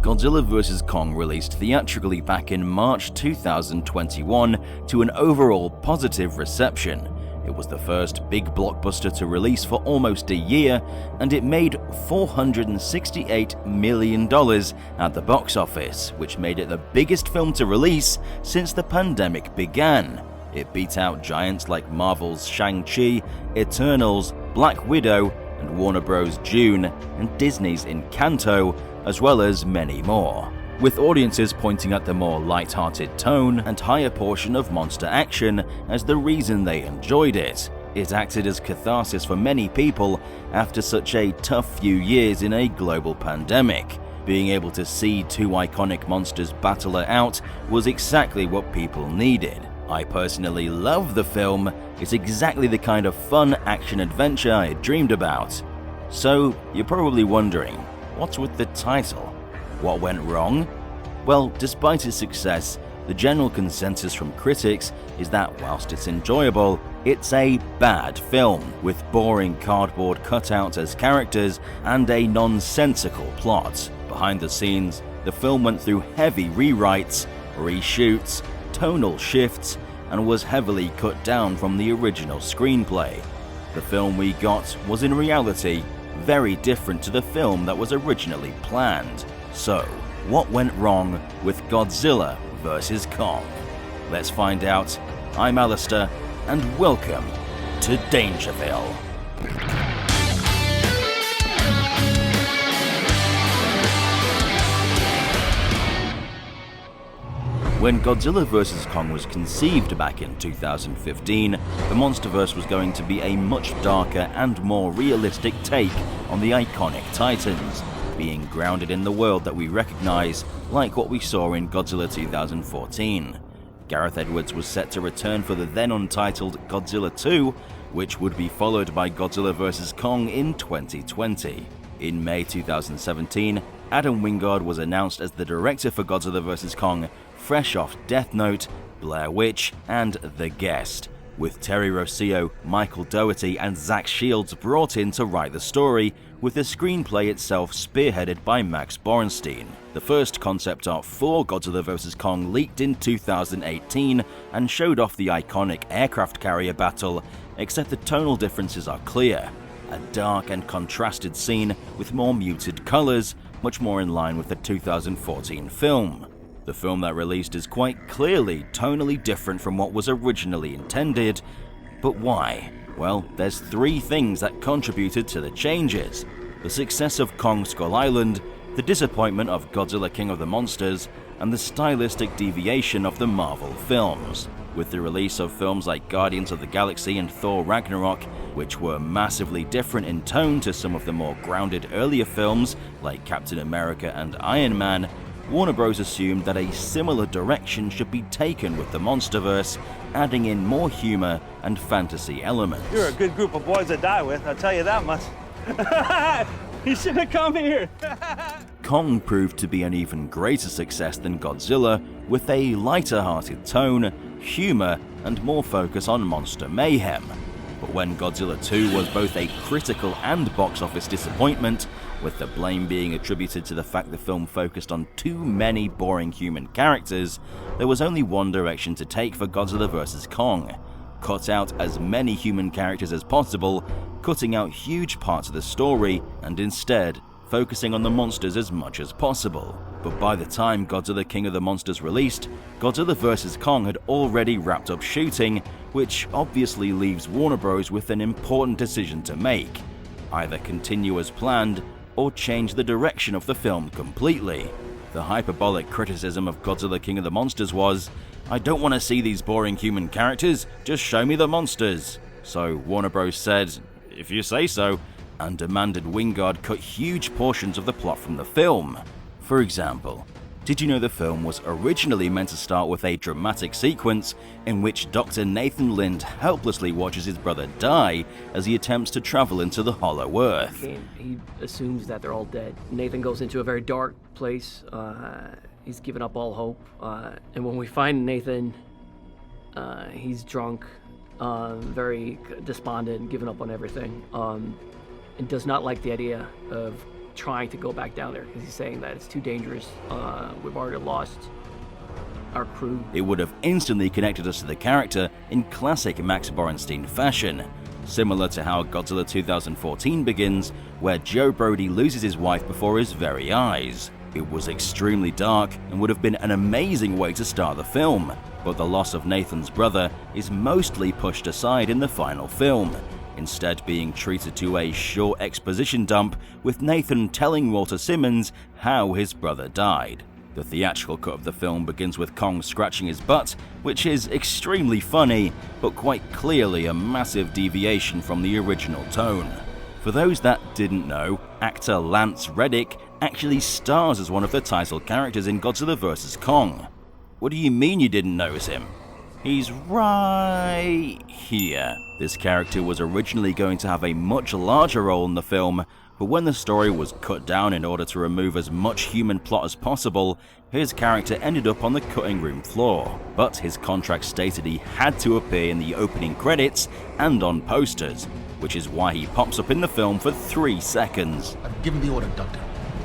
Godzilla vs. Kong released theatrically back in March 2021 to an overall positive reception. It was the first big blockbuster to release for almost a year, and it made $468 million at the box office, which made it the biggest film to release since the pandemic began. It beat out giants like Marvel's Shang-Chi, Eternals, Black Widow, and Warner Bros. Dune, and Disney's Encanto, as well as many more, with audiences pointing at the more light-hearted tone and higher portion of monster action as the reason they enjoyed it. It acted as catharsis for many people after such a tough few years in a global pandemic. Being able to see two iconic monsters battle it out was exactly what people needed. I personally love the film. It's exactly the kind of fun action-adventure I had dreamed about. So, you're probably wondering, what's with the title? What went wrong? Well, despite its success, the general consensus from critics is that whilst it's enjoyable, it's a bad film, with boring cardboard cutouts as characters and a nonsensical plot. Behind the scenes, the film went through heavy rewrites, reshoots, tonal shifts, and was heavily cut down from the original screenplay. The film we got was in reality very different to the film that was originally planned. So, what went wrong with Godzilla vs. Kong? Let's find out. I'm Alistair, and welcome to DangerVille. When Godzilla vs. Kong was conceived back in 2015, the Monsterverse was going to be a much darker and more realistic take on the iconic titans, being grounded in the world that we recognize, like what we saw in Godzilla 2014. Gareth Edwards was set to return for the then untitled Godzilla 2, which would be followed by Godzilla vs. Kong in 2020. In May 2017, Adam Wingard was announced as the director for Godzilla vs. Kong, fresh off Death Note, Blair Witch, and The Guest, with Terry Rossio, Michael Dougherty, and Zach Shields brought in to write the story, with the screenplay itself spearheaded by Max Borenstein. The first concept art for Godzilla vs. Kong leaked in 2018 and showed off the iconic aircraft carrier battle, except the tonal differences are clear. A dark and contrasted scene with more muted colors, much more in line with the 2014 film. The film that released is quite clearly tonally different from what was originally intended, but why? Well, there's three things that contributed to the changes: the success of Kong Skull Island, the disappointment of Godzilla King of the Monsters, and the stylistic deviation of the Marvel films. With the release of films like Guardians of the Galaxy and Thor Ragnarok, which were massively different in tone to some of the more grounded earlier films like Captain America and Iron Man, Warner Bros. Assumed that a similar direction should be taken with the Monsterverse, adding in more humor and fantasy elements. You're a good group of boys to die with, I'll tell you that much. You should have come here. Kong proved to be an even greater success than Godzilla, with a lighter-hearted tone, humor, and more focus on monster mayhem. But when Godzilla 2 was both a critical and box office disappointment, with the blame being attributed to the fact the film focused on too many boring human characters, there was only one direction to take for Godzilla vs. Kong: cut out as many human characters as possible, cutting out huge parts of the story, and instead focusing on the monsters as much as possible. But by the time Godzilla King of the Monsters released, Godzilla vs. Kong had already wrapped up shooting, which obviously leaves Warner Bros. With an important decision to make: either continue as planned, or change the direction of the film completely. The hyperbolic criticism of Godzilla King of the Monsters was, "I don't want to see these boring human characters, just show me the monsters." So Warner Bros. Said, "If you say so," and demanded Wingard cut huge portions of the plot from the film. For example, did you know the film was originally meant to start with a dramatic sequence in which Dr. Nathan Lind helplessly watches his brother die as he attempts to travel into the Hollow Earth? He assumes that they're all dead. Nathan goes into a very dark place. He's given up all hope. And when we find Nathan, he's drunk, very despondent, given up on everything, and does not like the idea of trying to go back down there because he's saying that it's too dangerous. We've already lost our crew. It would have instantly connected us to the character in classic Max Borenstein fashion, similar to how Godzilla 2014 begins, where Joe Brody loses his wife before his very eyes. It was extremely dark and would have been an amazing way to start the film, but the loss of Nathan's brother is mostly pushed aside in the final film, instead being treated to a short exposition dump with Nathan telling Walter Simmons how his brother died. The theatrical cut of the film begins with Kong scratching his butt, which is extremely funny, but quite clearly a massive deviation from the original tone. For those that didn't know, actor Lance Reddick actually stars as one of the title characters in Godzilla vs. Kong. What do you mean you didn't notice him? He's right here. This character was originally going to have a much larger role in the film, but when the story was cut down in order to remove as much human plot as possible, his character ended up on the cutting room floor. But his contract stated he had to appear in the opening credits and on posters, which is why he pops up in the film for 3 seconds. I've given the order, Doctor.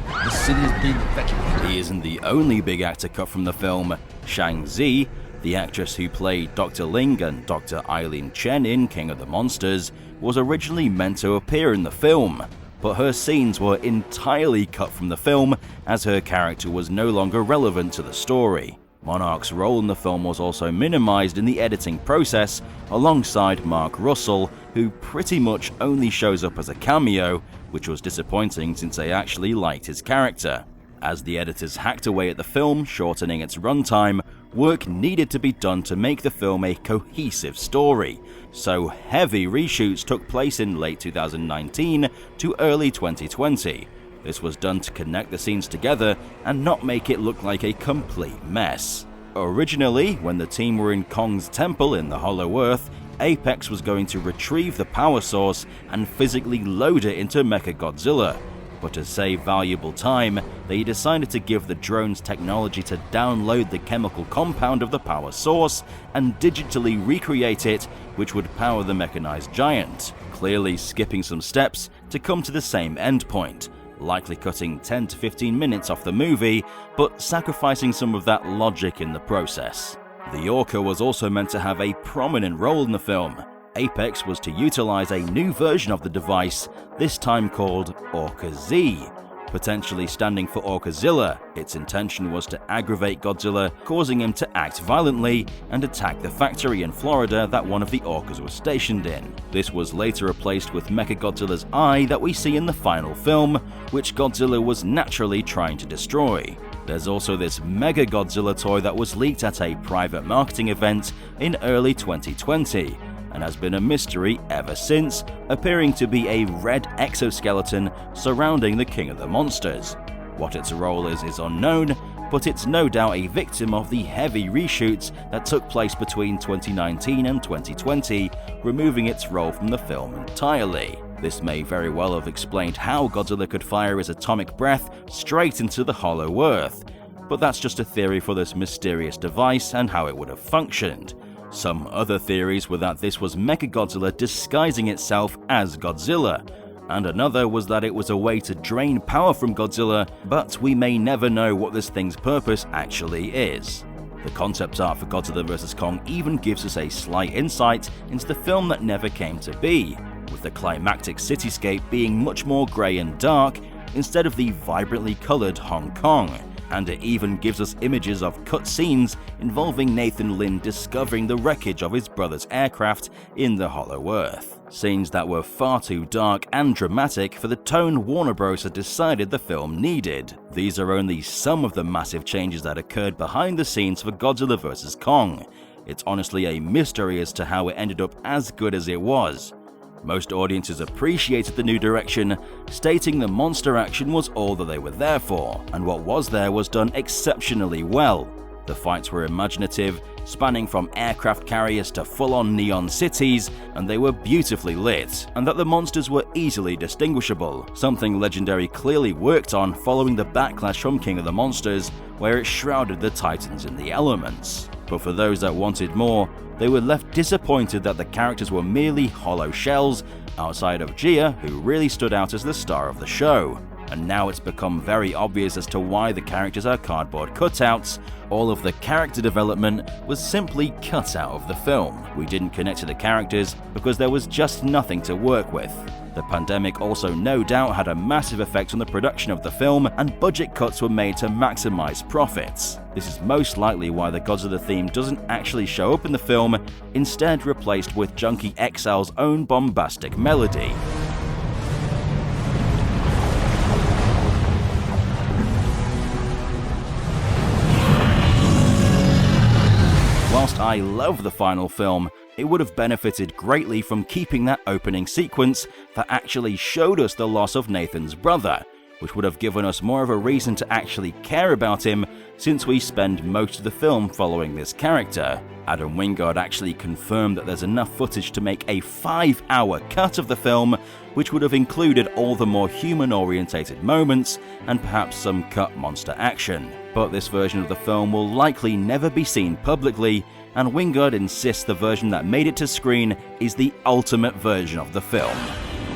The city is being evacuated. He isn't the only big actor cut from the film. Shang-Zi, the actress who played Dr. Ling and Dr. Eileen Chen in King of the Monsters, was originally meant to appear in the film, but her scenes were entirely cut from the film as her character was no longer relevant to the story. Monarch's role in the film was also minimized in the editing process, alongside Mark Russell, who pretty much only shows up as a cameo, which was disappointing since I actually liked his character. As the editors hacked away at the film, shortening its runtime, work needed to be done to make the film a cohesive story, so heavy reshoots took place in late 2019 to early 2020. This was done to connect the scenes together and not make it look like a complete mess. Originally, when the team were in Kong's temple in the Hollow Earth, Apex was going to retrieve the power source and physically load it into Mechagodzilla. But to save valuable time, they decided to give the drones technology to download the chemical compound of the power source and digitally recreate it, which would power the mechanized giant, clearly skipping some steps to come to the same endpoint, likely cutting 10 to 15 minutes off the movie, but sacrificing some of that logic in the process. The Orca was also meant to have a prominent role in the film. Apex was to utilize a new version of the device, this time called Orca-Z, potentially standing for Orcazilla. Its intention was to aggravate Godzilla, causing him to act violently and attack the factory in Florida that one of the orcas was stationed in. This was later replaced with Mechagodzilla's eye that we see in the final film, which Godzilla was naturally trying to destroy. There's also this Mega Godzilla toy that was leaked at a private marketing event in early 2020, and has been a mystery ever since, appearing to be a red exoskeleton surrounding the King of the Monsters. What its role is unknown, but it's no doubt a victim of the heavy reshoots that took place between 2019 and 2020, removing its role from the film entirely. This may very well have explained how Godzilla could fire his atomic breath straight into the Hollow Earth, but that's just a theory for this mysterious device and how it would have functioned. Some other theories were that this was Mechagodzilla disguising itself as Godzilla, and another was that it was a way to drain power from Godzilla, but we may never know what this thing's purpose actually is. The concept art for Godzilla vs. Kong even gives us a slight insight into the film that never came to be, with the climactic cityscape being much more grey and dark instead of the vibrantly coloured Hong Kong. And it even gives us images of cut scenes involving Nathan Lin discovering the wreckage of his brother's aircraft in the Hollow Earth. Scenes that were far too dark and dramatic for the tone Warner Bros. Had decided the film needed. These are only some of the massive changes that occurred behind the scenes for Godzilla vs. Kong. It's honestly a mystery as to how it ended up as good as it was. Most audiences appreciated the new direction, stating the monster action was all that they were there for, and what was there was done exceptionally well. The fights were imaginative, spanning from aircraft carriers to full-on neon cities, and they were beautifully lit, and that the monsters were easily distinguishable, something Legendary clearly worked on following the backlash from King of the Monsters, where it shrouded the Titans in the elements. But for those that wanted more, they were left disappointed that the characters were merely hollow shells, outside of Gia, who really stood out as the star of the show. and now it's become very obvious as to why the characters are cardboard cutouts. All of the character development was simply cut out of the film. We didn't connect to the characters because there was just nothing to work with. The pandemic also no doubt had a massive effect on the production of the film, and budget cuts were made to maximize profits. This is most likely why the Godzilla theme doesn't actually show up in the film, instead replaced with Junkie XL's own bombastic melody. Whilst I love the final film, it would have benefited greatly from keeping that opening sequence that actually showed us the loss of Nathan's brother, which would have given us more of a reason to actually care about him, since we spend most of the film following this character. Adam Wingard actually confirmed that there's enough footage to make a 5-hour cut of the film, which would have included all the more human-orientated moments and perhaps some cut monster action. But this version of the film will likely never be seen publicly, and Wingard insists the version that made it to screen is the ultimate version of the film.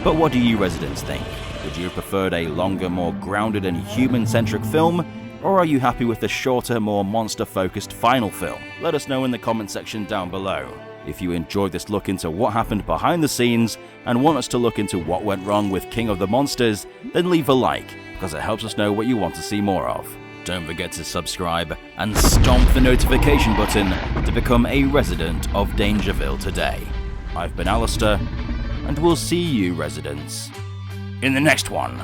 But what do you residents think? Would you have preferred a longer, more grounded and human-centric film? Or are you happy with the shorter, more monster-focused final film? Let us know in the comment section down below. If you enjoyed this look into what happened behind the scenes and want us to look into what went wrong with King of the Monsters, then leave a like, because it helps us know what you want to see more of. Don't forget to subscribe and stomp the notification button to become a resident of DangerVille today. I've been Alistair, and we'll see you residents in the next one.